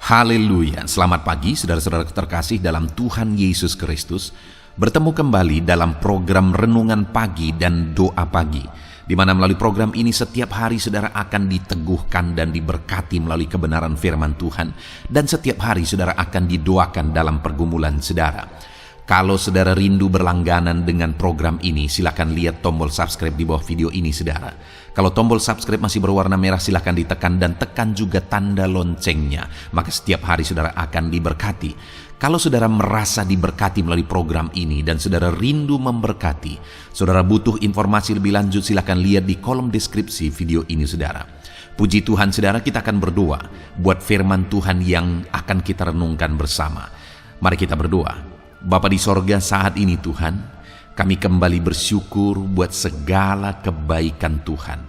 Haleluya, selamat pagi saudara-saudara terkasih dalam Tuhan Yesus Kristus. Bertemu kembali dalam program Renungan Pagi dan Doa Pagi, di mana melalui program ini setiap hari saudara akan diteguhkan dan diberkati melalui kebenaran firman Tuhan. Dan setiap hari saudara akan didoakan dalam pergumulan saudara. Kalau saudara rindu berlangganan dengan program ini, silakan lihat tombol subscribe di bawah video ini saudara. Kalau tombol subscribe masih berwarna merah, silakan ditekan dan tekan juga tanda loncengnya. Maka setiap hari saudara akan diberkati. Kalau saudara merasa diberkati melalui program ini dan saudara rindu memberkati, saudara butuh informasi lebih lanjut, silakan lihat di kolom deskripsi video ini saudara. Puji Tuhan saudara, kita akan berdoa buat firman Tuhan yang akan kita renungkan bersama. Mari kita berdoa. Bapa di sorga, saat ini Tuhan, kami kembali bersyukur buat segala kebaikan Tuhan.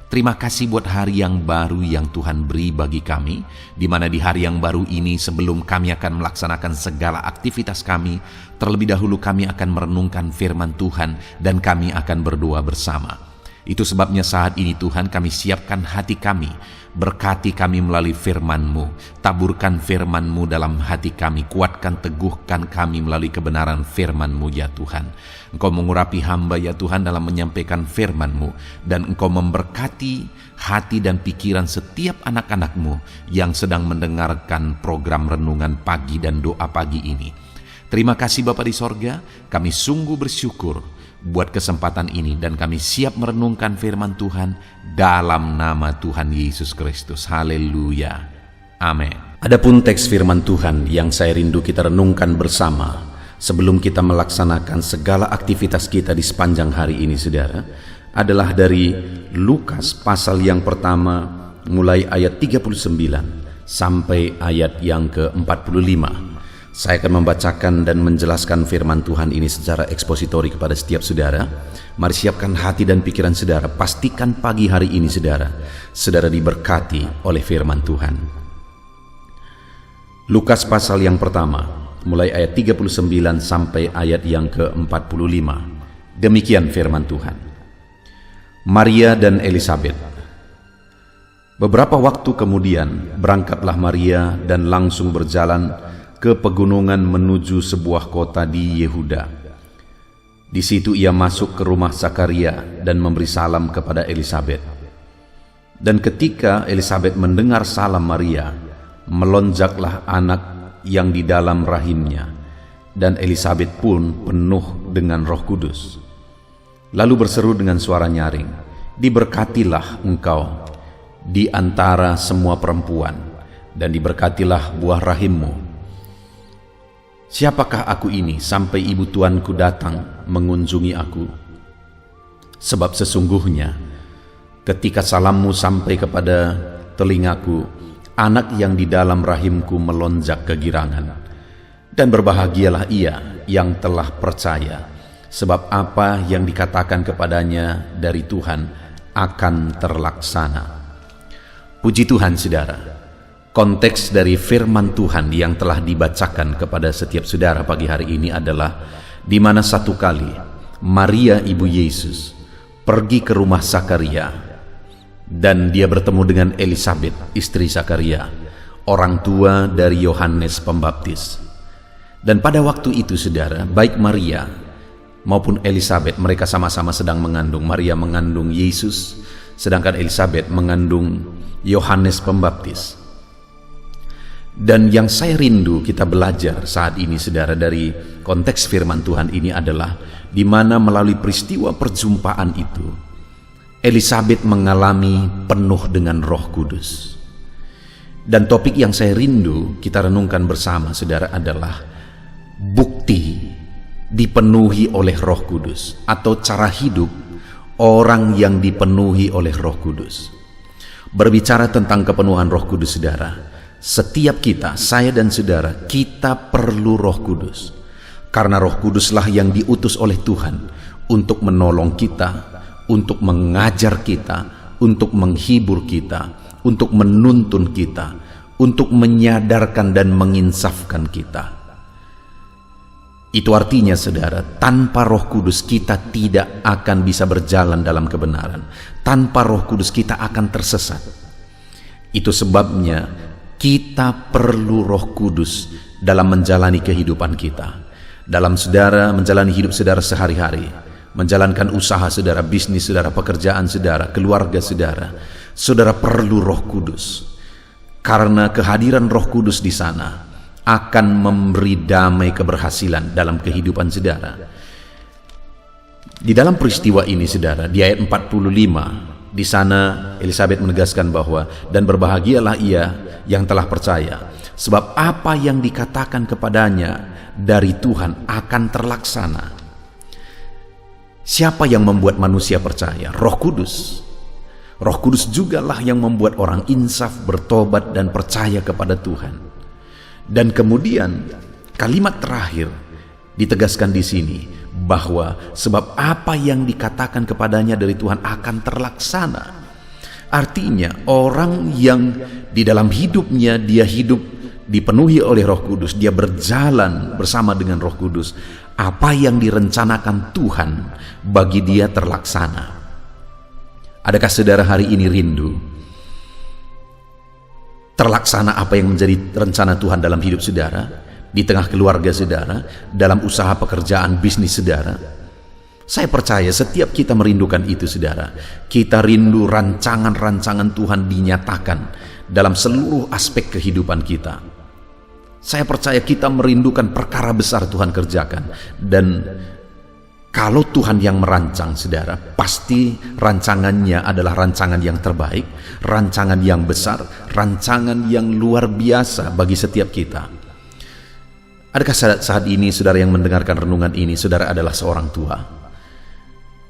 Terima kasih buat hari yang baru yang Tuhan beri bagi kami, di mana di hari yang baru ini sebelum kami akan melaksanakan segala aktivitas kami, terlebih dahulu kami akan merenungkan firman Tuhan dan kami akan berdoa bersama. Itu sebabnya saat ini Tuhan kami siapkan hati kami, berkati kami melalui firman-Mu, taburkan firman-Mu dalam hati kami, kuatkan teguhkan kami melalui kebenaran firman-Mu ya Tuhan. Engkau mengurapi hamba ya Tuhan dalam menyampaikan firman-Mu, dan Engkau memberkati hati dan pikiran setiap anak-anak-Mu yang sedang mendengarkan program Renungan Pagi dan Doa Pagi ini. Terima kasih Bapa di sorga, kami sungguh bersyukur buat kesempatan ini dan kami siap merenungkan firman Tuhan dalam nama Tuhan Yesus Kristus. Haleluya. Amin. Adapun teks firman Tuhan yang saya rindu kita renungkan bersama sebelum kita melaksanakan segala aktivitas kita di sepanjang hari ini saudara, adalah dari Lukas pasal yang pertama mulai ayat 39 sampai ayat yang ke-45. Saya akan membacakan dan menjelaskan firman Tuhan ini secara ekspositori kepada setiap saudara. Mari siapkan hati dan pikiran saudara. Pastikan pagi hari ini saudara diberkati oleh firman Tuhan. Lukas pasal yang pertama, mulai ayat 39 sampai ayat yang ke-45. Demikian firman Tuhan. Maria dan Elisabet. Beberapa waktu kemudian berangkatlah Maria dan langsung berjalan ke pegunungan menuju sebuah kota di Yehuda. Di situ ia masuk ke rumah Zakaria dan memberi salam kepada Elisabet. Dan ketika Elisabet mendengar salam Maria, melonjaklah anak yang di dalam rahimnya, dan Elisabet pun penuh dengan Roh Kudus. Lalu berseru dengan suara nyaring, "Diberkatilah engkau di antara semua perempuan, dan diberkatilah buah rahimmu. Siapakah aku ini sampai ibu tuanku datang mengunjungi aku? Sebab sesungguhnya ketika salammu sampai kepada telingaku, anak yang di dalam rahimku melonjak kegirangan. Dan berbahagialah ia yang telah percaya, sebab apa yang dikatakan kepadanya dari Tuhan akan terlaksana." Puji Tuhan saudara. Konteks dari firman Tuhan yang telah dibacakan kepada setiap saudara pagi hari ini adalah di mana satu kali Maria ibu Yesus pergi ke rumah Zakaria dan dia bertemu dengan Elisabet istri Zakaria, orang tua dari Yohanes Pembaptis. Dan pada waktu itu saudara, baik Maria maupun Elisabet mereka sama-sama sedang mengandung. Maria mengandung Yesus, sedangkan Elisabet mengandung Yohanes Pembaptis. Dan yang saya rindu kita belajar saat ini saudara dari konteks firman Tuhan ini adalah di mana melalui peristiwa perjumpaan itu Elisabet mengalami penuh dengan Roh Kudus. Dan topik yang saya rindu kita renungkan bersama saudara adalah bukti dipenuhi oleh Roh Kudus, atau cara hidup orang yang dipenuhi oleh Roh Kudus. Berbicara tentang kepenuhan Roh Kudus saudara, setiap kita, saya dan saudara, kita perlu Roh Kudus. Karena Roh Kuduslah yang diutus oleh Tuhan untuk menolong kita, untuk mengajar kita, untuk menghibur kita, untuk menuntun kita, untuk menyadarkan dan menginsafkan kita. Itu artinya saudara, tanpa Roh Kudus kita tidak akan bisa berjalan dalam kebenaran. Tanpa Roh Kudus kita akan tersesat. Itu sebabnya Kita perlu Roh Kudus dalam menjalani kehidupan kita, dalam saudara menjalani hidup saudara sehari-hari, menjalankan usaha saudara, bisnis saudara, pekerjaan saudara, keluarga saudara. Saudara perlu Roh Kudus, karena kehadiran Roh Kudus di sana akan memberi damai keberhasilan dalam kehidupan saudara. Di dalam peristiwa ini saudara, di ayat 45, di sana Elisabet menegaskan bahwa, dan berbahagialah ia yang telah percaya, sebab apa yang dikatakan kepadanya dari Tuhan akan terlaksana. Siapa yang membuat manusia percaya? Roh Kudus. Roh Kudus jugalah yang membuat orang insaf, bertobat, dan percaya kepada Tuhan. Dan kemudian kalimat terakhir ditegaskan di sini bahwa sebab apa yang dikatakan kepadanya dari Tuhan akan terlaksana. Artinya orang yang di dalam hidupnya dia hidup dipenuhi oleh Roh Kudus, dia berjalan bersama dengan Roh Kudus, apa yang direncanakan Tuhan bagi dia terlaksana. Adakah saudara hari ini rindu terlaksana apa yang menjadi rencana Tuhan dalam hidup saudara, di tengah keluarga saudara, dalam usaha pekerjaan bisnis saudara? Saya percaya setiap kita merindukan itu saudara. Kita rindu rancangan-rancangan Tuhan dinyatakan dalam seluruh aspek kehidupan kita. Saya percaya kita merindukan perkara besar Tuhan kerjakan. Dan kalau Tuhan yang merancang saudara, pasti rancangannya adalah rancangan yang terbaik, rancangan yang besar, rancangan yang luar biasa bagi setiap kita. Adakah saat ini saudara yang mendengarkan renungan ini, saudara adalah seorang tua?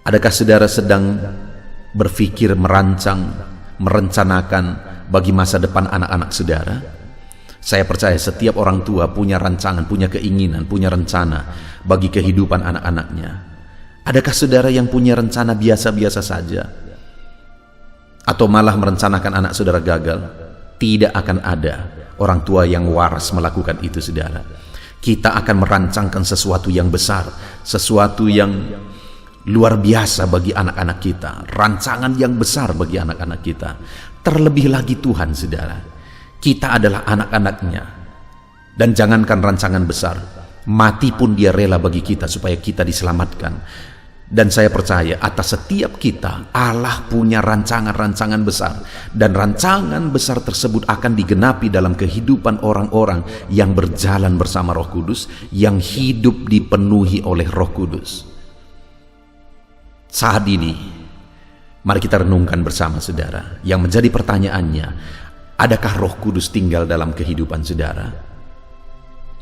Adakah saudara sedang berpikir, merancang, merencanakan bagi masa depan anak-anak saudara? Saya percaya setiap orang tua punya rancangan, punya keinginan, punya rencana bagi kehidupan anak-anaknya. Adakah saudara yang punya rencana biasa-biasa saja? Atau malah merencanakan anak saudara gagal? Tidak akan ada orang tua yang waras melakukan itu saudara. Kita akan merancangkan sesuatu yang besar, sesuatu yang luar biasa bagi anak-anak kita, rancangan yang besar bagi anak-anak kita. Terlebih lagi Tuhan saudara, kita adalah anak-anaknya. Dan jangankan rancangan besar, mati pun dia rela bagi kita supaya kita diselamatkan. Dan saya percaya atas setiap kita Allah punya rancangan-rancangan besar, dan rancangan besar tersebut akan digenapi dalam kehidupan orang-orang yang berjalan bersama Roh Kudus, yang hidup dipenuhi oleh Roh Kudus. Saat ini mari kita renungkan bersama saudara. Yang menjadi pertanyaannya, adakah Roh Kudus tinggal dalam kehidupan saudara?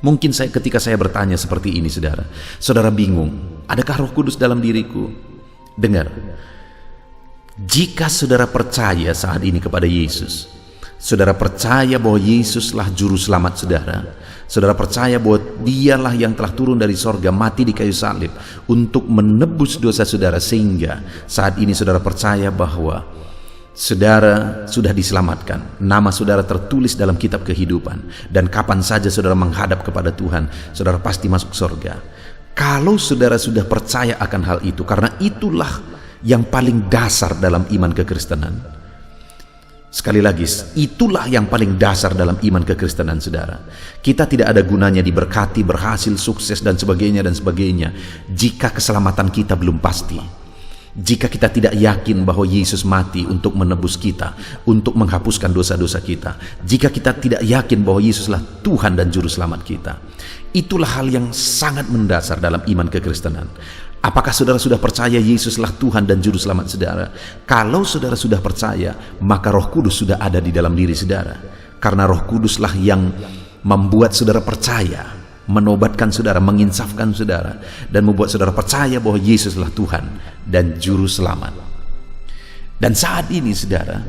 Mungkin ketika saya bertanya seperti ini saudara, saudara bingung, adakah Roh Kudus dalam diriku? Dengar, jika saudara percaya saat ini kepada Yesus, saudara percaya bahwa Yesuslah juru selamat saudara, saudara percaya bahwa dialah yang telah turun dari sorga, mati di kayu salib untuk menebus dosa saudara, sehingga saat ini saudara percaya bahwa saudara sudah diselamatkan, nama saudara tertulis dalam kitab kehidupan, dan kapan saja saudara menghadap kepada Tuhan, saudara pasti masuk surga. Kalau saudara sudah percaya akan hal itu, karena itulah yang paling dasar dalam iman kekristenan. Sekali lagi, itulah yang paling dasar dalam iman kekristenan saudara. Kita tidak ada gunanya diberkati, berhasil, sukses, dan sebagainya jika keselamatan kita belum pasti. Jika kita tidak yakin bahwa Yesus mati untuk menebus kita, untuk menghapuskan dosa-dosa kita, jika kita tidak yakin bahwa Yesuslah Tuhan dan Juru Selamat kita, itulah hal yang sangat mendasar dalam iman kekristenan. Apakah saudara sudah percaya Yesuslah Tuhan dan Juru Selamat saudara? Kalau saudara sudah percaya, maka Roh Kudus sudah ada di dalam diri saudara. Karena Roh Kuduslah yang membuat saudara percaya, menobatkan saudara, menginsafkan saudara, dan membuat saudara percaya bahwa Yesuslah Tuhan dan Juru Selamat. Dan saat ini saudara,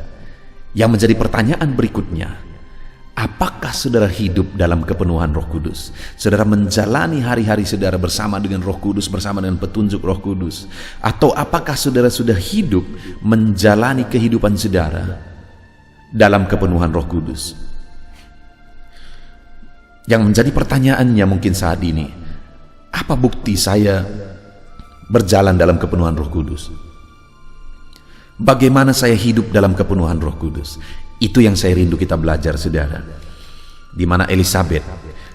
yang menjadi pertanyaan berikutnya, apakah saudara hidup dalam kepenuhan Roh Kudus? Saudara menjalani hari-hari saudara bersama dengan Roh Kudus, bersama dengan petunjuk Roh Kudus? Atau apakah saudara sudah hidup menjalani kehidupan saudara dalam kepenuhan Roh Kudus? Yang menjadi pertanyaannya mungkin saat ini, apa bukti saya berjalan dalam kepenuhan Roh Kudus? Bagaimana saya hidup dalam kepenuhan Roh Kudus? Itu yang saya rindu kita belajar saudara. di mana Elisabet,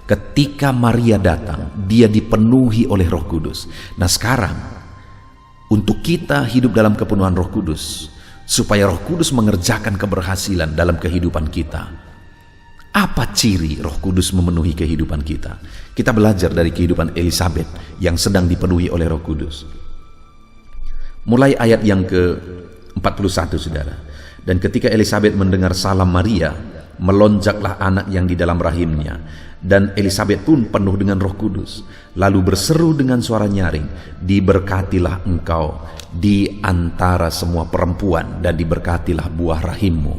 ketika Maria datang, dia dipenuhi oleh Roh Kudus. Nah sekarang, untuk kita hidup dalam kepenuhan Roh Kudus, supaya Roh Kudus mengerjakan keberhasilan dalam kehidupan kita. Apa ciri Roh Kudus memenuhi kehidupan kita? Kita belajar dari kehidupan Elisabet yang sedang dipenuhi oleh Roh Kudus. Mulai ayat yang ke-41, saudara. Dan ketika Elisabet mendengar salam Maria, melonjaklah anak yang di dalam rahimnya. Dan Elisabet pun penuh dengan Roh Kudus, lalu berseru dengan suara nyaring, diberkatilah engkau di antara semua perempuan, dan diberkatilah buah rahimmu.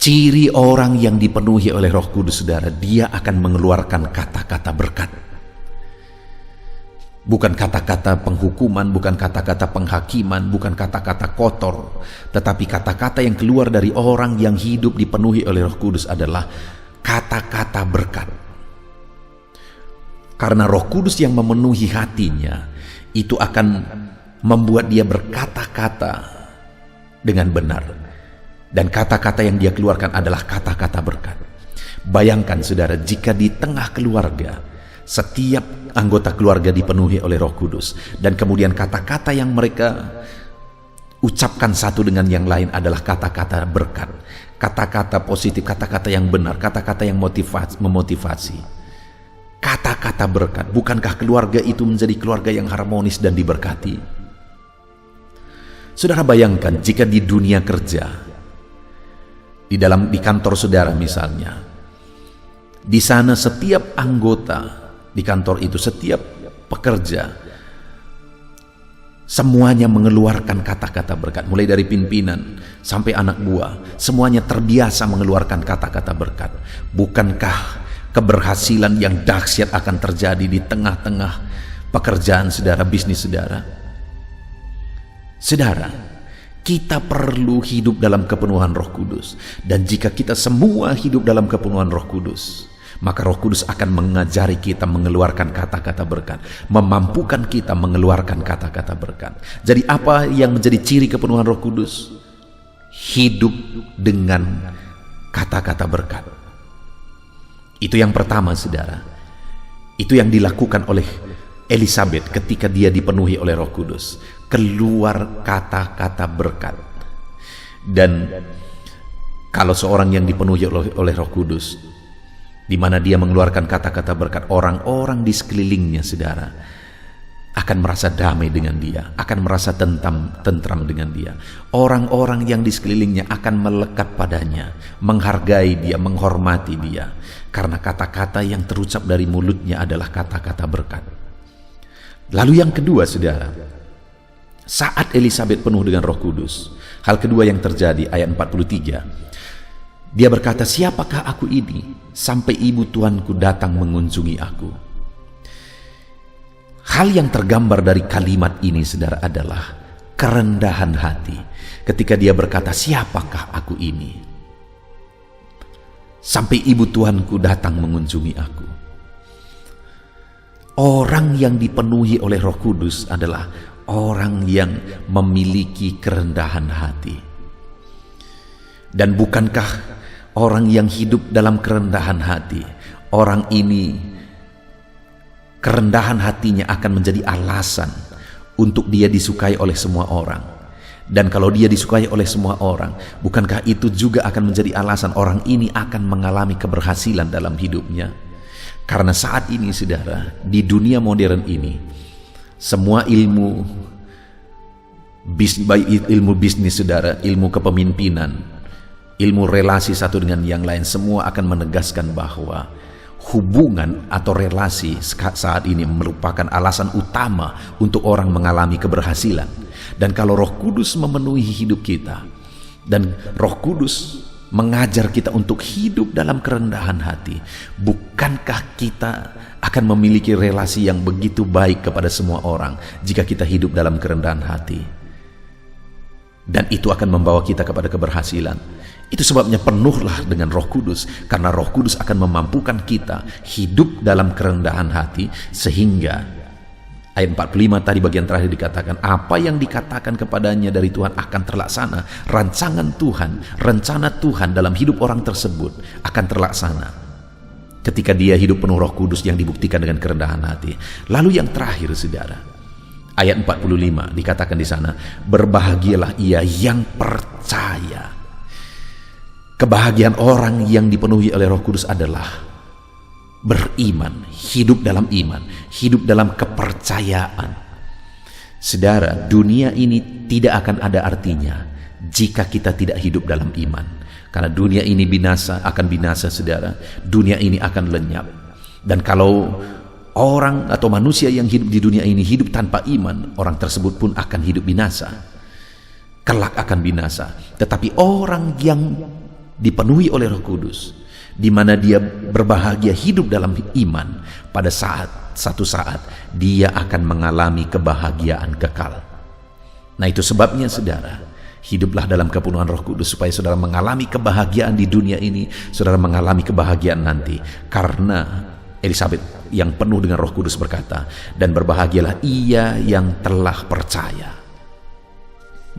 Ciri orang yang dipenuhi oleh Roh Kudus, saudara, dia akan mengeluarkan kata-kata berkat. Bukan kata-kata penghukuman, bukan kata-kata penghakiman, bukan kata-kata kotor, tetapi kata-kata yang keluar dari orang yang hidup dipenuhi oleh Roh Kudus adalah kata-kata berkat. Karena Roh Kudus yang memenuhi hatinya itu akan membuat dia berkata-kata dengan benar, dan kata-kata yang dia keluarkan adalah kata-kata berkat. Bayangkan saudara, jika di tengah keluarga setiap anggota keluarga dipenuhi oleh Roh Kudus, dan kemudian kata-kata yang mereka ucapkan satu dengan yang lain adalah kata-kata berkat, kata-kata positif, kata-kata yang benar, kata-kata yang memotivasi, kata-kata berkat. Bukankah keluarga itu menjadi keluarga yang harmonis dan diberkati? Saudara bayangkan jika di dunia kerja, di kantor saudara misalnya, di sana setiap anggota di kantor itu, setiap pekerja, semuanya mengeluarkan kata-kata berkat. Mulai dari pimpinan sampai anak buah, semuanya terbiasa mengeluarkan kata-kata berkat. Bukankah keberhasilan yang dahsyat akan terjadi di tengah-tengah pekerjaan saudara, bisnis saudara? Saudara, kita perlu hidup dalam kepenuhan Roh Kudus. Dan jika kita semua hidup dalam kepenuhan Roh Kudus, maka Roh Kudus akan mengajari kita mengeluarkan kata-kata berkat, memampukan kita mengeluarkan kata-kata berkat. Jadi apa yang menjadi ciri kepenuhan Roh Kudus? Hidup dengan kata-kata berkat. Itu yang pertama, saudara. Itu yang dilakukan oleh Elisabet ketika dia dipenuhi oleh Roh Kudus. Keluar kata-kata berkat. Dan kalau seorang yang dipenuhi oleh Roh Kudus, di mana dia mengeluarkan kata-kata berkat, orang-orang di sekelilingnya, saudara, akan merasa damai dengan dia, akan merasa tentram dengan dia. Orang-orang yang di sekelilingnya akan melekat padanya, menghargai dia, menghormati dia, karena kata-kata yang terucap dari mulutnya adalah kata-kata berkat. Lalu yang kedua, saudara, saat Elisabet penuh dengan Roh Kudus, hal kedua yang terjadi, ayat 43, dia berkata, siapakah aku ini sampai ibu Tuanku datang mengunjungi aku? Hal yang tergambar dari kalimat ini, saudara, adalah kerendahan hati. Ketika dia berkata, siapakah aku ini sampai ibu Tuanku datang mengunjungi aku? Orang yang dipenuhi oleh Roh Kudus adalah orang yang memiliki kerendahan hati. Dan bukankah orang yang hidup dalam kerendahan hati, orang ini, kerendahan hatinya akan menjadi alasan untuk dia disukai oleh semua orang. Dan kalau dia disukai oleh semua orang, bukankah itu juga akan menjadi alasan orang ini akan mengalami keberhasilan dalam hidupnya? Karena saat ini, saudara, di dunia modern ini, semua ilmu bisnis, saudara, ilmu kepemimpinan, ilmu relasi satu dengan yang lain, semua akan menegaskan bahwa hubungan atau relasi saat ini merupakan alasan utama untuk orang mengalami keberhasilan. Dan kalau Roh Kudus memenuhi hidup kita, dan Roh Kudus mengajar kita untuk hidup dalam kerendahan hati, bukankah kita akan memiliki relasi yang begitu baik kepada semua orang jika kita hidup dalam kerendahan hati? Dan itu akan membawa kita kepada keberhasilan. Itu sebabnya penuhlah dengan Roh Kudus, karena Roh Kudus akan memampukan kita hidup dalam kerendahan hati, sehingga Ayat 45 tadi bagian terakhir dikatakan, apa yang dikatakan kepadanya dari Tuhan akan terlaksana. Rancangan Tuhan, rencana Tuhan dalam hidup orang tersebut akan terlaksana ketika dia hidup penuh Roh Kudus yang dibuktikan dengan kerendahan hati. Lalu yang terakhir, saudara, ayat 45 dikatakan di sana, berbahagialah ia yang percaya. Kebahagiaan orang yang dipenuhi oleh Roh Kudus adalah beriman, hidup dalam iman, hidup dalam kepercayaan. Saudara, dunia ini tidak akan ada artinya jika kita tidak hidup dalam iman. Karena dunia ini akan binasa, saudara. Dunia ini akan lenyap. Dan kalau orang atau manusia yang hidup di dunia ini hidup tanpa iman, orang tersebut pun akan hidup binasa. Kelak akan binasa. Tetapi orang yang dipenuhi oleh Roh Kudus, di mana dia berbahagia hidup dalam iman, pada satu saat dia akan mengalami kebahagiaan kekal. Nah, itu sebabnya, saudara, hiduplah dalam kepenuhan Roh Kudus supaya saudara mengalami kebahagiaan di dunia ini, saudara mengalami kebahagiaan nanti. Karena Elisabet yang penuh dengan Roh Kudus berkata, dan berbahagialah ia yang telah percaya.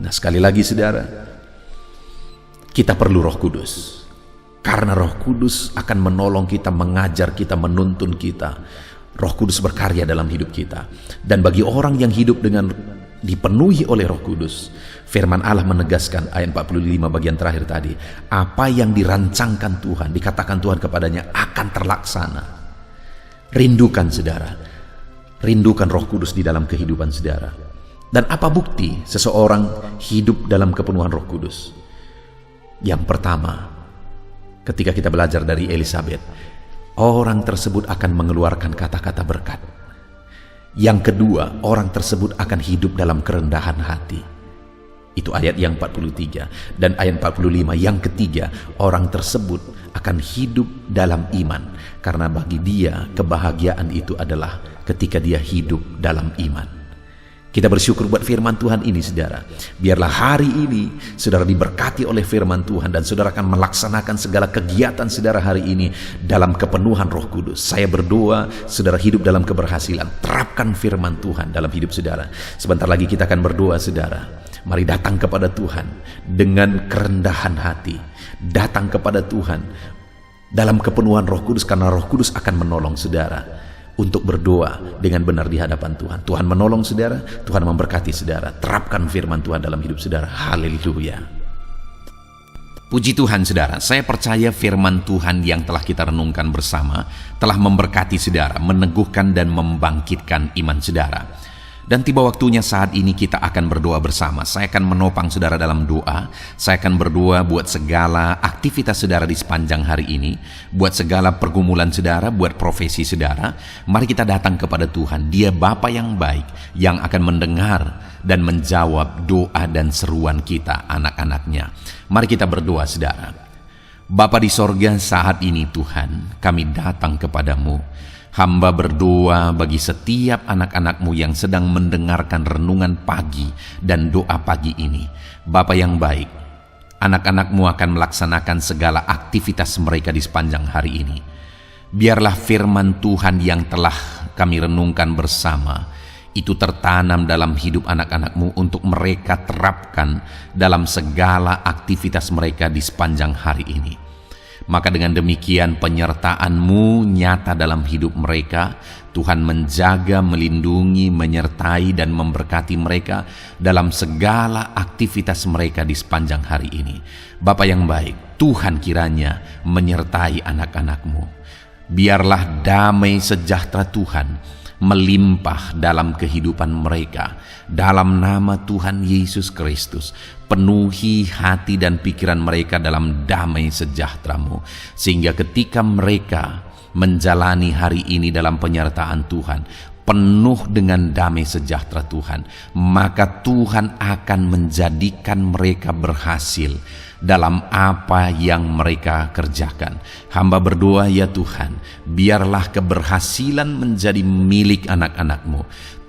Nah, sekali lagi, saudara, kita perlu Roh Kudus. Karena Roh Kudus akan menolong kita, mengajar kita, menuntun kita. Roh Kudus berkarya dalam hidup kita. Dan bagi orang yang hidup dengan dipenuhi oleh Roh Kudus, firman Allah menegaskan ayat 45 bagian terakhir tadi, apa yang dirancangkan Tuhan, dikatakan Tuhan kepadanya akan terlaksana. Rindukan, saudara, rindukan Roh Kudus di dalam kehidupan saudara. Dan apa bukti seseorang hidup dalam kepenuhan Roh Kudus? Yang pertama, ketika kita belajar dari Elisabet, orang tersebut akan mengeluarkan kata-kata berkat. Yang kedua, orang tersebut akan hidup dalam kerendahan hati. Itu ayat yang 43. Dan ayat 45 yang ketiga, orang tersebut akan hidup dalam iman. Karena bagi dia kebahagiaan itu adalah ketika dia hidup dalam iman. Kita bersyukur buat firman Tuhan ini, saudara. Biarlah hari ini saudara diberkati oleh firman Tuhan dan saudara akan melaksanakan segala kegiatan saudara hari ini dalam kepenuhan Roh Kudus. Saya berdoa saudara hidup dalam keberhasilan. Terapkan firman Tuhan dalam hidup saudara. Sebentar lagi kita akan berdoa, saudara. Mari datang kepada Tuhan dengan kerendahan hati. Datang kepada Tuhan dalam kepenuhan Roh Kudus, karena Roh Kudus akan menolong saudara untuk berdoa dengan benar di hadapan Tuhan. Tuhan menolong saudara, Tuhan memberkati saudara. Terapkan firman Tuhan dalam hidup saudara. Haleluya. Puji Tuhan, saudara. Saya percaya firman Tuhan yang telah kita renungkan bersama telah memberkati saudara, meneguhkan dan membangkitkan iman saudara. Dan tiba waktunya saat ini kita akan berdoa bersama. Saya akan menopang saudara dalam doa. Saya akan berdoa buat segala aktivitas saudara di sepanjang hari ini, buat segala pergumulan saudara, buat profesi saudara. Mari kita datang kepada Tuhan. Dia Bapa yang baik, yang akan mendengar dan menjawab doa dan seruan kita, anak-anaknya. Mari kita berdoa, saudara. Bapa di sorga, saat ini Tuhan, kami datang kepadamu. Hamba berdoa bagi setiap anak-anak-Mu yang sedang mendengarkan renungan pagi dan doa pagi ini. Bapa yang baik, anak-anak-Mu akan melaksanakan segala aktivitas mereka di sepanjang hari ini. Biarlah firman Tuhan yang telah kami renungkan bersama itu tertanam dalam hidup anak-anak-Mu untuk mereka terapkan dalam segala aktivitas mereka di sepanjang hari ini. Maka dengan demikian penyertaan-Mu nyata dalam hidup mereka. Tuhan menjaga, melindungi, menyertai dan memberkati mereka dalam segala aktivitas mereka di sepanjang hari ini. Bapa yang baik, Tuhan kiranya menyertai anak-anak-Mu. Biarlah damai sejahtera Tuhan melimpah dalam kehidupan mereka. Dalam nama Tuhan Yesus Kristus, penuhi hati dan pikiran mereka dalam damai sejahtera-Mu, sehingga ketika mereka menjalani hari ini dalam penyertaan Tuhan, penuh dengan damai sejahtera Tuhan, maka Tuhan akan menjadikan mereka berhasil dalam apa yang mereka kerjakan. Hamba berdoa, ya Tuhan, biarlah keberhasilan menjadi milik anak-anak-Mu.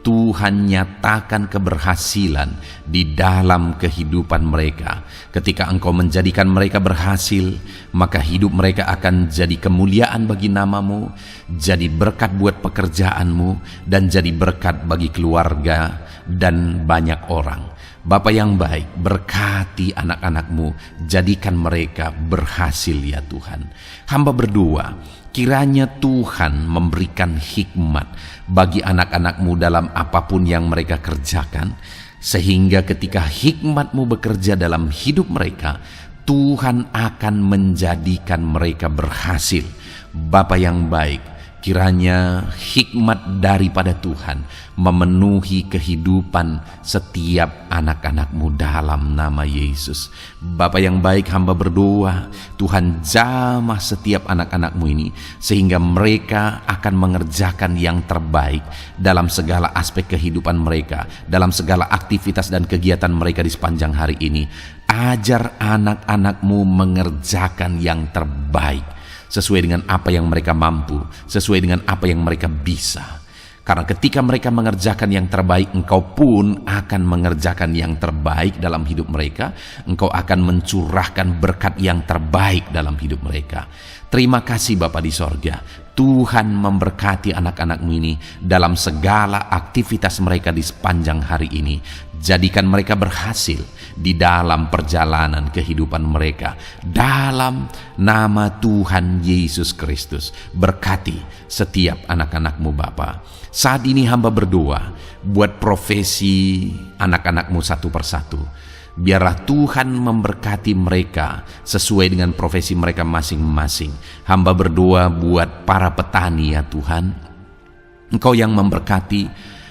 Tuhan nyatakan keberhasilan di dalam kehidupan mereka. Ketika Engkau menjadikan mereka berhasil, maka hidup mereka akan jadi kemuliaan bagi nama-Mu, jadi berkat buat pekerjaan-Mu, dan jadi berkat bagi keluarga dan banyak orang. Bapa yang baik, berkati anak-anak-Mu, jadikan mereka berhasil ya Tuhan. Hamba berdoa, kiranya Tuhan memberikan hikmat bagi anak-anak-Mu dalam apapun yang mereka kerjakan, sehingga ketika hikmat-Mu bekerja dalam hidup mereka, Tuhan akan menjadikan mereka berhasil. Bapa yang baik, kiranya hikmat daripada Tuhan memenuhi kehidupan setiap anak-anak-Mu dalam nama Yesus. Bapa yang baik, hamba berdoa, Tuhan jamah setiap anak-anak-Mu ini, sehingga mereka akan mengerjakan yang terbaik dalam segala aspek kehidupan mereka, dalam segala aktivitas dan kegiatan mereka di sepanjang hari ini. Ajar anak-anak-Mu mengerjakan yang terbaik, sesuai dengan apa yang mereka mampu, sesuai dengan apa yang mereka bisa. Karena ketika mereka mengerjakan yang terbaik, Engkau pun akan mengerjakan yang terbaik dalam hidup mereka. Engkau akan mencurahkan berkat yang terbaik dalam hidup mereka. Terima kasih Bapa di sorga. Tuhan memberkati anak-anak-Mu ini dalam segala aktivitas mereka di sepanjang hari ini. Jadikan mereka berhasil di dalam perjalanan kehidupan mereka. Dalam nama Tuhan Yesus Kristus, berkati setiap anak-anak-Mu Bapa. Saat ini hamba berdoa buat profesi anak-anak-Mu satu persatu. Biarlah Tuhan memberkati mereka sesuai dengan profesi mereka masing-masing. Hamba berdoa buat para petani ya Tuhan. Engkau yang memberkati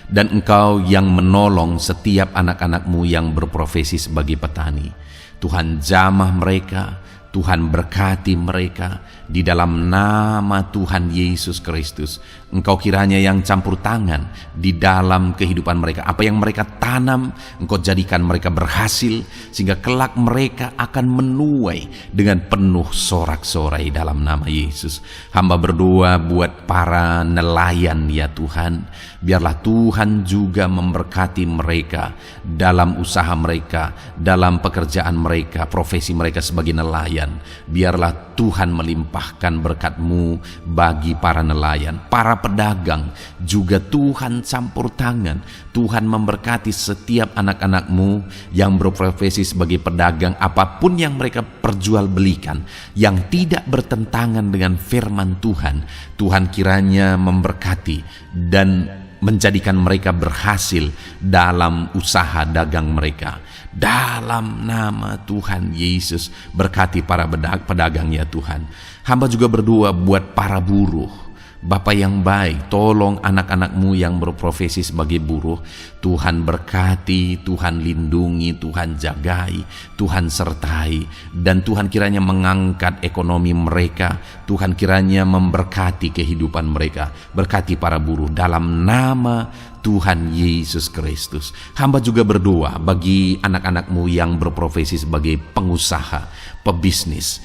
dan Engkau yang menolong setiap anak-anak-Mu yang berprofesi sebagai petani. Tuhan jamah mereka, Tuhan berkati mereka di dalam nama Tuhan Yesus Kristus. Engkau kiranya yang campur tangan di dalam kehidupan mereka. Apa yang mereka tanam, Engkau jadikan mereka berhasil, sehingga kelak mereka akan menuai dengan penuh sorak-sorai dalam nama Yesus. Hamba berdoa buat para nelayan ya Tuhan. Biarlah Tuhan juga memberkati mereka dalam usaha mereka, dalam pekerjaan mereka, profesi mereka sebagai nelayan. Biarlah Tuhan melimpahkan berkat-Mu bagi para nelayan, para pedagang juga Tuhan campur tangan. Tuhan memberkati setiap anak-anak-Mu yang berprofesi sebagai pedagang, apapun yang mereka perjualbelikan yang tidak bertentangan dengan firman Tuhan. Tuhan kiranya memberkati dan menjadikan mereka berhasil dalam usaha dagang mereka. Dalam nama Tuhan Yesus, berkati para pedagang ya Tuhan. Hamba juga berdoa buat para buruh. Bapa yang baik, tolong anak-anak-Mu yang berprofesi sebagai buruh. Tuhan berkati, Tuhan lindungi, Tuhan jagai, Tuhan sertai. Dan Tuhan kiranya mengangkat ekonomi mereka. Tuhan kiranya memberkati kehidupan mereka. Berkati para buruh dalam nama Tuhan Yesus Kristus. Hamba juga berdoa bagi anak-anak-Mu yang berprofesi sebagai pengusaha, pebisnis.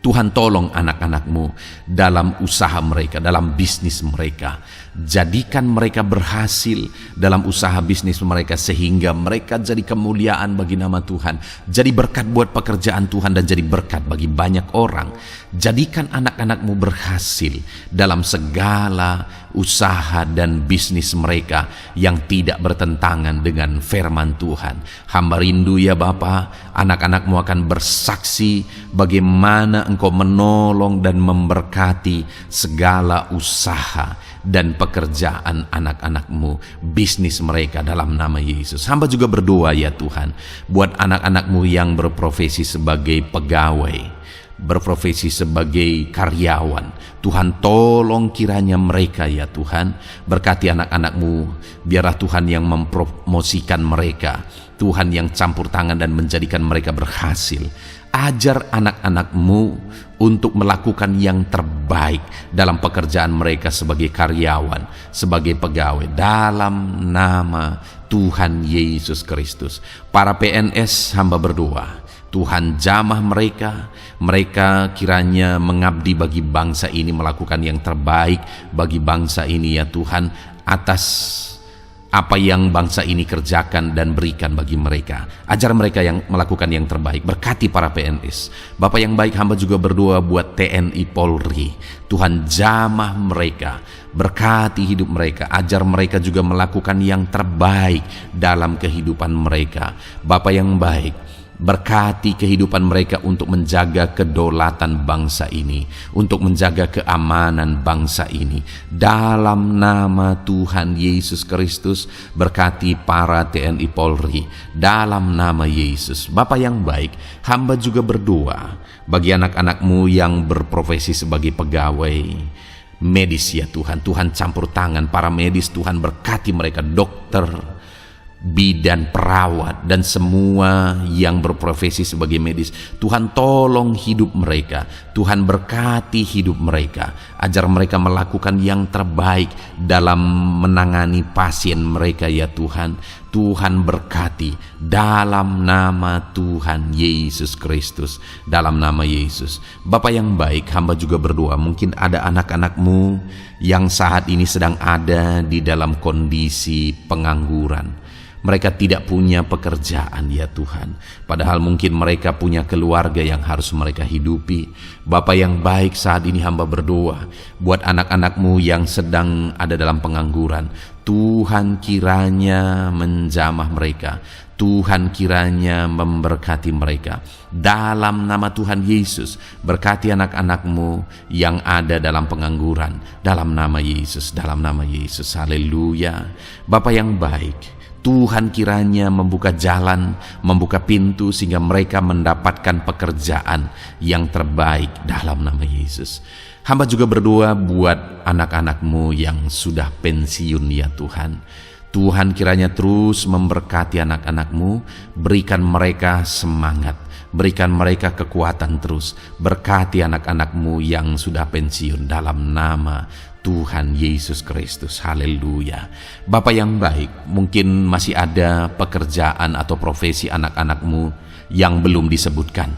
Tuhan tolong anak-anak-Mu dalam usaha mereka, dalam bisnis mereka. Jadikan mereka berhasil dalam usaha bisnis mereka, sehingga mereka jadi kemuliaan bagi nama Tuhan. Jadi berkat buat pekerjaan Tuhan dan jadi berkat bagi banyak orang. Jadikan anak-anak-Mu berhasil dalam segala usaha dan bisnis mereka yang tidak bertentangan dengan firman Tuhan. Hamba rindu ya Bapa, anak-anak-Mu akan bersaksi bagaimana Engkau menolong dan memberkati segala usaha dan pekerjaan anak-anak-Mu, bisnis mereka dalam nama Yesus. Hamba juga berdoa ya Tuhan buat anak-anak-Mu yang berprofesi sebagai pegawai, berprofesi sebagai karyawan. Tuhan tolong kiranya mereka ya Tuhan, berkati anak-anak-Mu. Biarlah Tuhan yang mempromosikan mereka, Tuhan yang campur tangan dan menjadikan mereka berhasil. Ajar anak-anak-Mu untuk melakukan yang terbaik dalam pekerjaan mereka sebagai karyawan, sebagai pegawai, dalam nama Tuhan Yesus Kristus. Para PNS, hamba berdoa, Tuhan jamah mereka kiranya mengabdi bagi bangsa ini, melakukan yang terbaik bagi bangsa ini ya Tuhan. atas apa yang bangsa ini kerjakan dan berikan bagi mereka. Ajar mereka yang melakukan yang terbaik. Berkati para PNS. Bapa yang baik, hamba juga berdoa buat TNI Polri. Tuhan jamah mereka, berkati hidup mereka, ajar mereka juga melakukan yang terbaik dalam kehidupan mereka. Bapa yang baik, berkati kehidupan mereka untuk menjaga kedaulatan bangsa ini, untuk menjaga keamanan bangsa ini. Dalam nama Tuhan Yesus Kristus, berkati para TNI Polri. Dalam nama Yesus. Bapa yang baik, hamba juga berdoa bagi anak-anak-Mu yang berprofesi sebagai pegawai medis ya Tuhan. Tuhan campur tangan para medis, Tuhan berkati mereka, dokter, bidan, perawat, dan semua yang berprofesi sebagai medis. Tuhan tolong hidup mereka, Tuhan berkati hidup mereka, ajar mereka melakukan yang terbaik dalam menangani pasien mereka ya Tuhan. Tuhan berkati dalam nama Tuhan Yesus Kristus, dalam nama Yesus. Bapa yang baik, hamba juga berdoa, mungkin ada anak-anak-Mu yang saat ini sedang ada di dalam kondisi pengangguran. Mereka tidak punya pekerjaan ya Tuhan, padahal mungkin mereka punya keluarga yang harus mereka hidupi. Bapa yang baik, saat ini hamba berdoa buat anak-anak-Mu yang sedang ada dalam pengangguran. Tuhan kiranya menjamah mereka, Tuhan kiranya memberkati mereka. Dalam nama Tuhan Yesus, berkati anak-anak-Mu yang ada dalam pengangguran. Dalam nama Yesus, dalam nama Yesus, haleluya. Bapa yang baik, Tuhan kiranya membuka jalan, membuka pintu sehingga mereka mendapatkan pekerjaan yang terbaik dalam nama Yesus. Hamba juga berdoa buat anak-anak-Mu yang sudah pensiun ya Tuhan. Tuhan kiranya terus memberkati anak-anak-Mu, berikan mereka semangat, berikan mereka kekuatan terus. Berkati anak-anak-Mu yang sudah pensiun dalam nama Tuhan Yesus Kristus, haleluya. Bapa yang baik, mungkin masih ada pekerjaan atau profesi anak-anak-Mu yang belum disebutkan.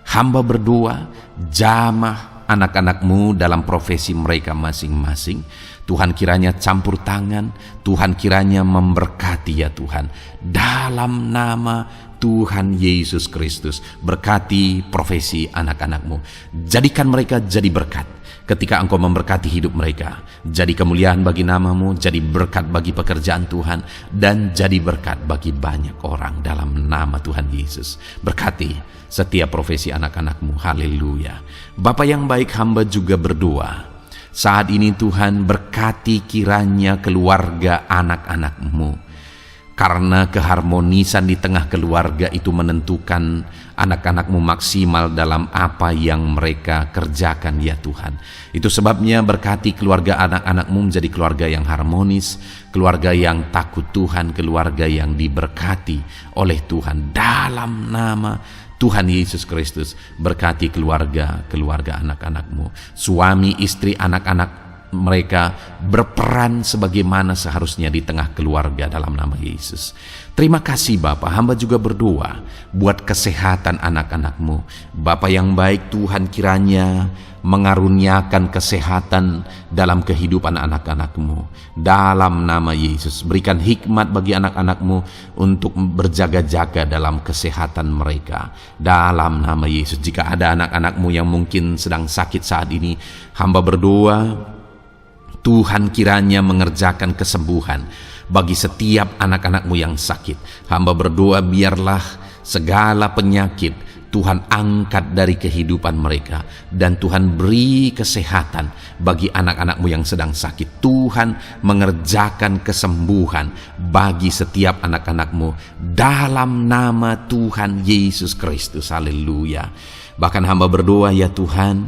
Hamba berdoa, jamah anak-anak-Mu dalam profesi mereka masing-masing. Tuhan kiranya campur tangan, Tuhan kiranya memberkati ya Tuhan. Dalam nama Tuhan Yesus Kristus, berkati profesi anak-anak-Mu. Jadikan mereka jadi berkat ketika Engkau memberkati hidup mereka. Jadi kemuliaan bagi nama-Mu, jadi berkat bagi pekerjaan Tuhan, dan jadi berkat bagi banyak orang dalam nama Tuhan Yesus. Berkati setiap profesi anak-anak-Mu, haleluya. Bapa yang baik, hamba juga berdoa saat ini Tuhan, berkati kiranya keluarga anak-anak-Mu. Karena keharmonisan di tengah keluarga itu menentukan anak-anak-Mu maksimal dalam apa yang mereka kerjakan ya Tuhan. Itu sebabnya berkati keluarga anak-anak-Mu menjadi keluarga yang harmonis, keluarga yang takut Tuhan, keluarga yang diberkati oleh Tuhan. Dalam nama Tuhan Yesus Kristus, berkati keluarga anak-anak-Mu. Suami, istri, anak-anak mereka berperan sebagaimana seharusnya di tengah keluarga dalam nama Yesus. Terima kasih Bapa, hamba juga berdoa buat kesehatan anak-anak-Mu. Bapa yang baik, Tuhan kiranya mengaruniakan kesehatan dalam kehidupan anak-anak-Mu. Dalam nama Yesus, berikan hikmat bagi anak-anak-Mu untuk berjaga-jaga dalam kesehatan mereka. Dalam nama Yesus, jika ada anak-anak-Mu yang mungkin sedang sakit saat ini, hamba berdoa Tuhan kiranya mengerjakan kesembuhan bagi setiap anak-anak-Mu yang sakit. Hamba berdoa biarlah segala penyakit Tuhan angkat dari kehidupan mereka, dan Tuhan beri kesehatan bagi anak-anak-Mu yang sedang sakit. Tuhan mengerjakan kesembuhan bagi setiap anak-anak-Mu dalam nama Tuhan Yesus Kristus, haleluya. Bahkan hamba berdoa ya Tuhan,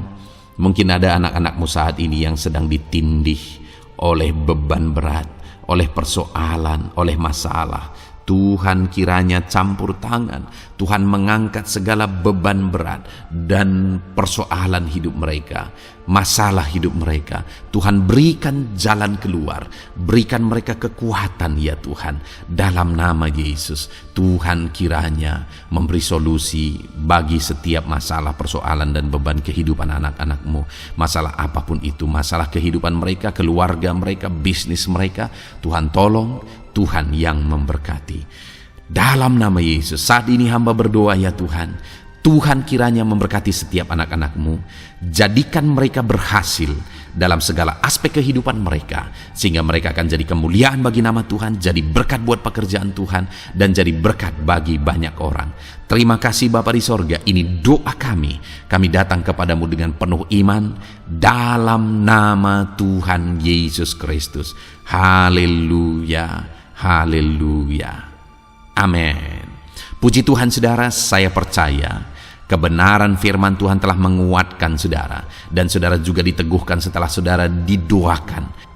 mungkin ada anak-anak-Mu saat ini yang sedang ditindih oleh beban berat, oleh persoalan, oleh masalah. Tuhan kiranya campur tangan, Tuhan mengangkat segala beban berat dan persoalan hidup mereka, masalah hidup mereka. Tuhan berikan jalan keluar, berikan mereka kekuatan ya Tuhan, dalam nama Yesus. Tuhan kiranya memberi solusi bagi setiap masalah, persoalan dan beban kehidupan anak-anak-Mu. Masalah apapun itu, masalah kehidupan mereka, keluarga mereka, bisnis mereka, Tuhan tolong, Tuhan yang memberkati. Dalam nama Yesus, saat ini hamba berdoa ya Tuhan, Tuhan kiranya memberkati setiap anak-anak-Mu, jadikan mereka berhasil dalam segala aspek kehidupan mereka, sehingga mereka akan jadi kemuliaan bagi nama Tuhan, jadi berkat buat pekerjaan Tuhan, dan jadi berkat bagi banyak orang. Terima kasih Bapa di sorga, ini doa kami datang kepadamu dengan penuh iman, dalam nama Tuhan Yesus Kristus. Haleluya, haleluya, amin. Puji Tuhan saudara, saya percaya kebenaran firman Tuhan telah menguatkan saudara, dan saudara juga diteguhkan setelah saudara didoakan.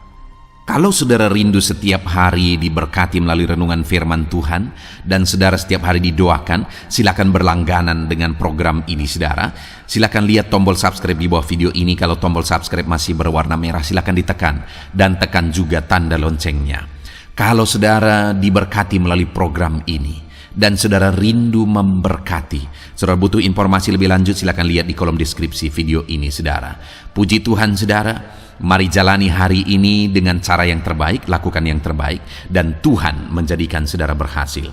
Kalau saudara rindu setiap hari diberkati melalui renungan firman Tuhan, dan saudara setiap hari didoakan, silakan berlangganan dengan program ini saudara. Silakan lihat tombol subscribe di bawah video ini. Kalau tombol subscribe masih berwarna merah, silakan ditekan, dan tekan juga tanda loncengnya. Kalau saudara diberkati melalui program ini, dan saudara rindu memberkati, saudara butuh informasi lebih lanjut, silakan lihat di kolom deskripsi video ini saudara. Puji Tuhan saudara, mari jalani hari ini dengan cara yang terbaik, lakukan yang terbaik, dan Tuhan menjadikan saudara berhasil.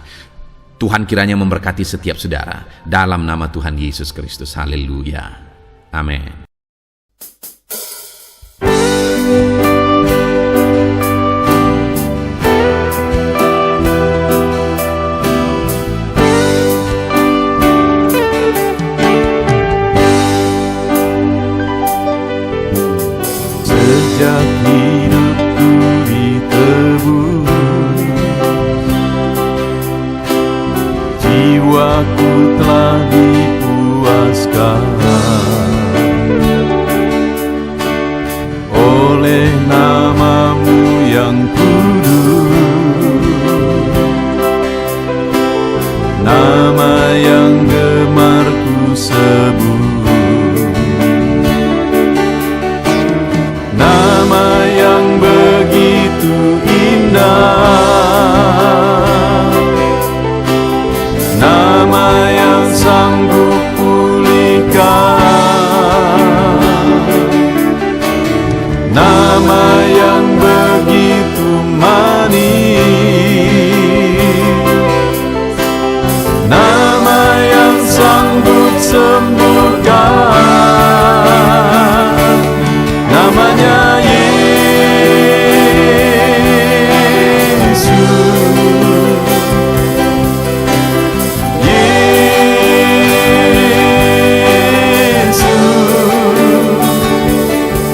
Tuhan kiranya memberkati setiap saudara, dalam nama Tuhan Yesus Kristus. Haleluya, amin. Sejak hidupku ditebus, jiwaku telah dipuaskan oleh nama-Mu yang kudus, nama yang gemar ku sebut. Nama yang begitu indah, nama yang sanggup pulihkan, nama yang begitu manis, nama yang sanggup sembuhkan. Namanya Yesus, Yesus,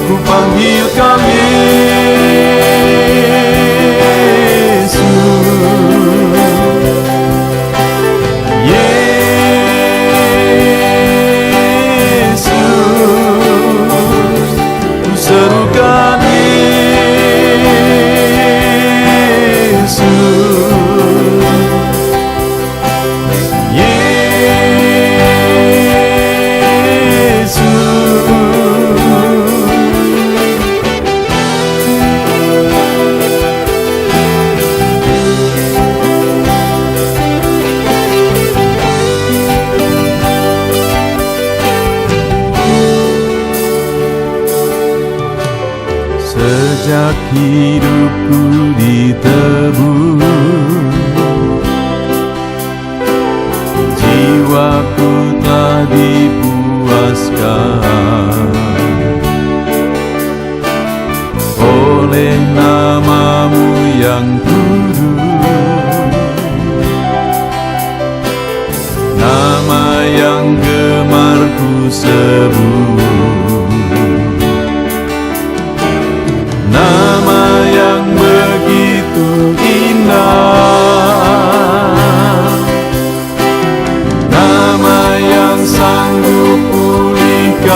ku panggil Kau Yesus, serukan Yesus, Yesus. Sejak hidupku ditebus, jiwaku telah dipuaskan oleh nama-Mu yang kudus, nama yang gemar ku sebut. Nama yang begitu indah, nama yang sanggup pulihkan,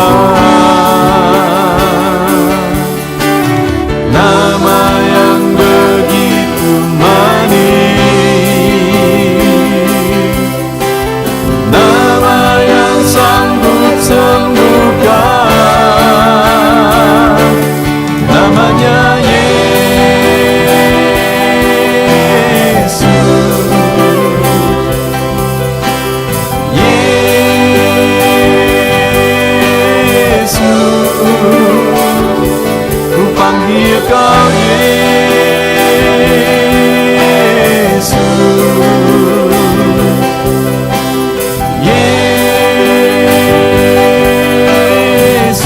nama yang begitu manis, panggil Kau Yesus,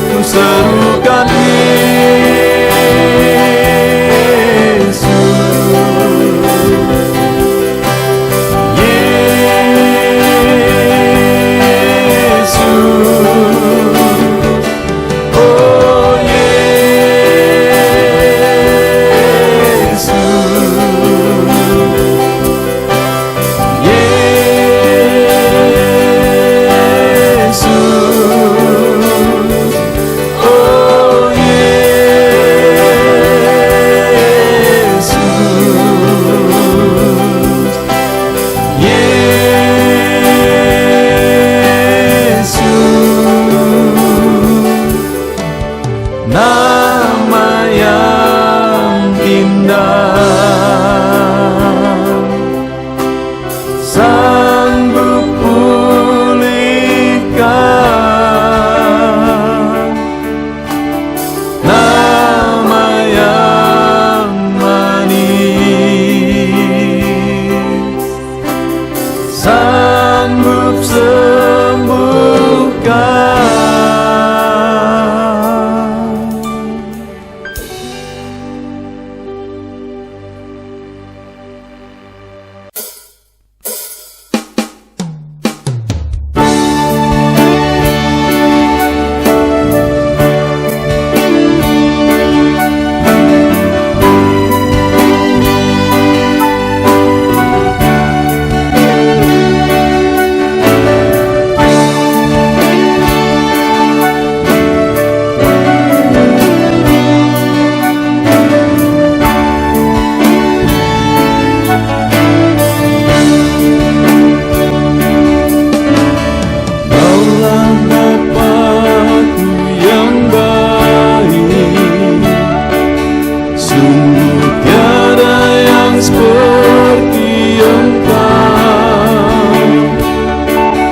ku serukan nama yang indah, sanggup pulihkan, nama yang manis, sanggup sembuhkan.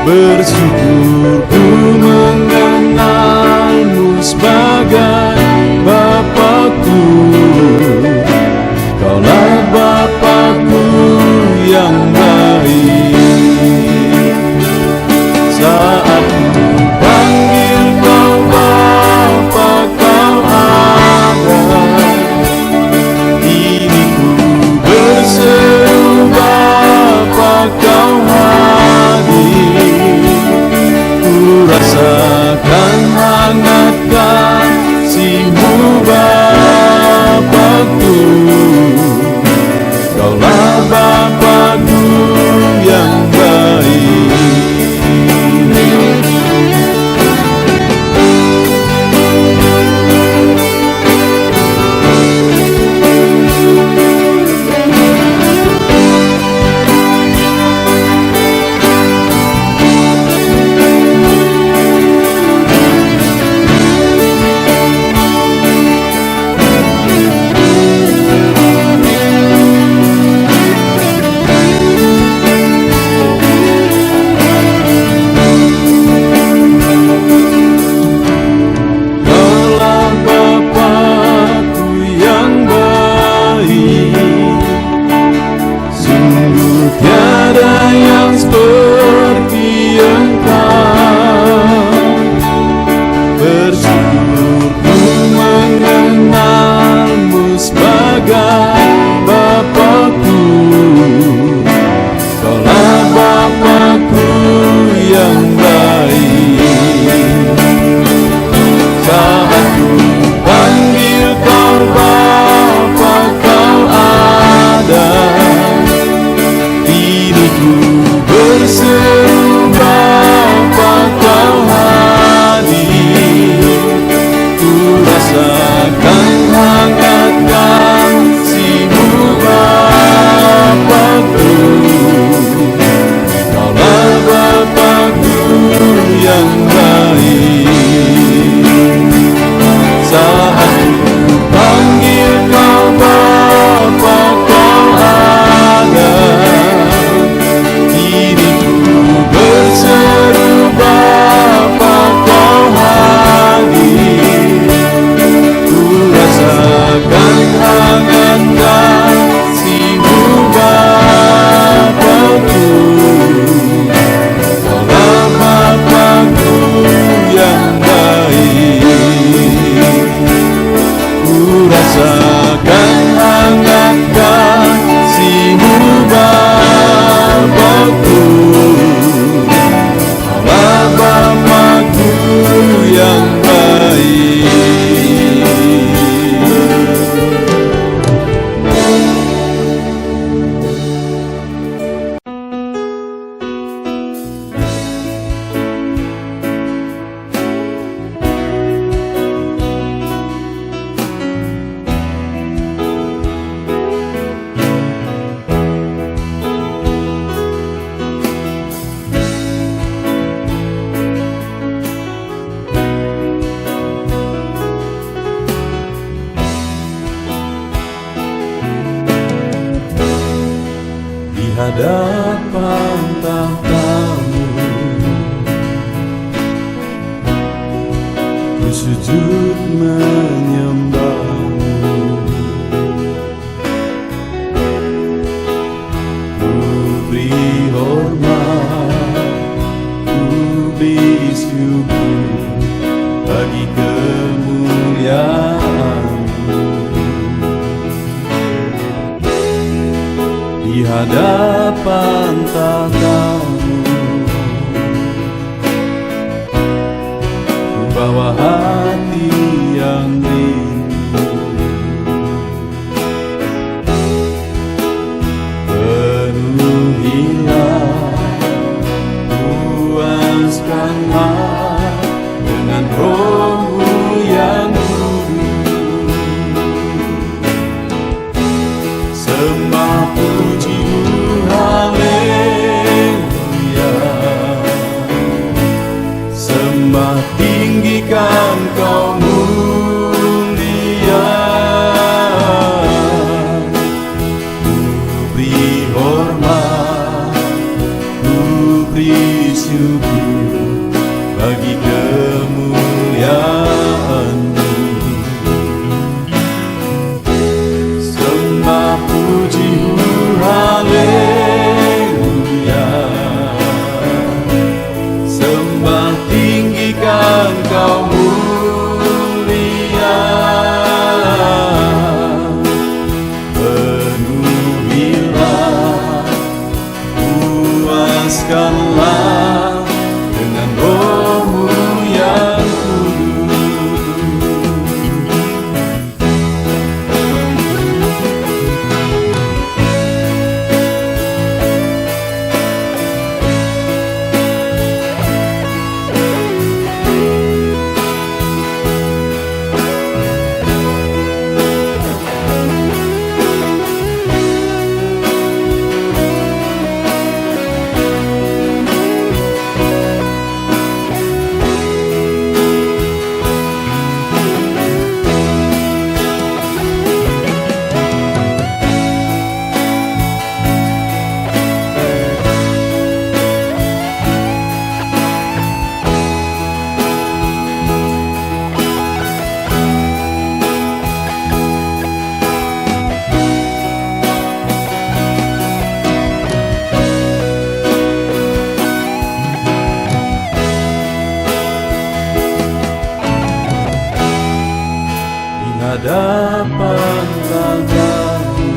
Bersyukur ku mengenalmu sebagai Bapakku. Kaulah Bapakku yang baik. Saat ku panggil Kau Bapa, Kau ada. Ini ku berseru Bapa, Kau rasakan hangat kasih-Mu Bapakku. Kaulah Bapakku yang baik. hadapan tahta-Mu, ku sujud menyembah-Mu. Ku beri hormat, ku beri syukur bagi kemuliaan-Mu. Di hadapan tahta-Mu, ku bawa hati yang rindu. Penuhilah, puaskanlah dengan Roh-Mu yang kudus. Sembah puji-Mu, haleluya. Sembah tinggikan Kau mulia. Ku beri hormat, ku beri syukur bagi kemuliaan-Mu. Sembah puji-Mu, haleluya. Sembah tinggikan Kau mulia. Penuhilah, puaskanlah dengan Roh-Mu yang kudus. Hadapan tahta-Mu,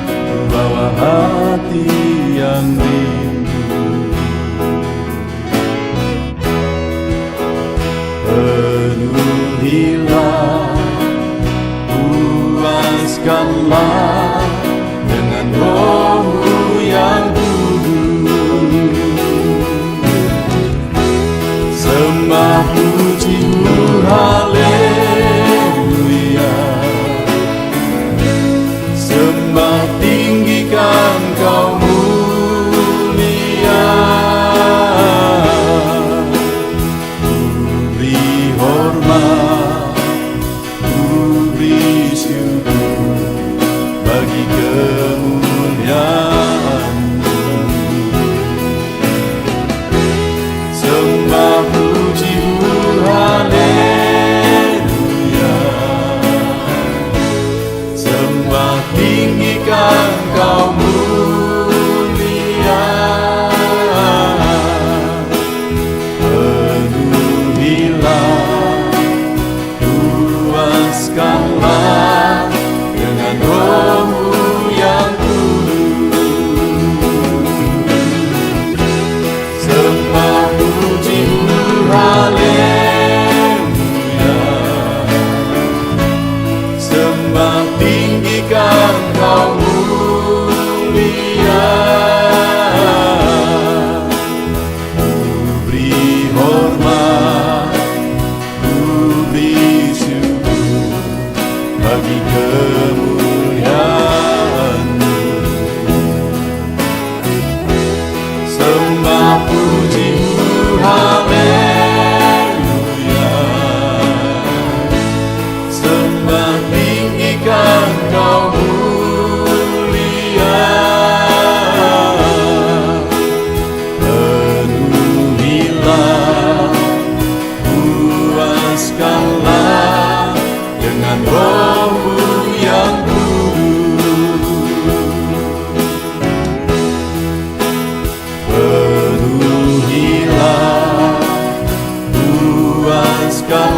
ku bawa hati yang rindu. Penuhilah, puaskanlah dengan Roh-Mu yang kudus. Sembah puji-Mu, haleluya. Berikanlah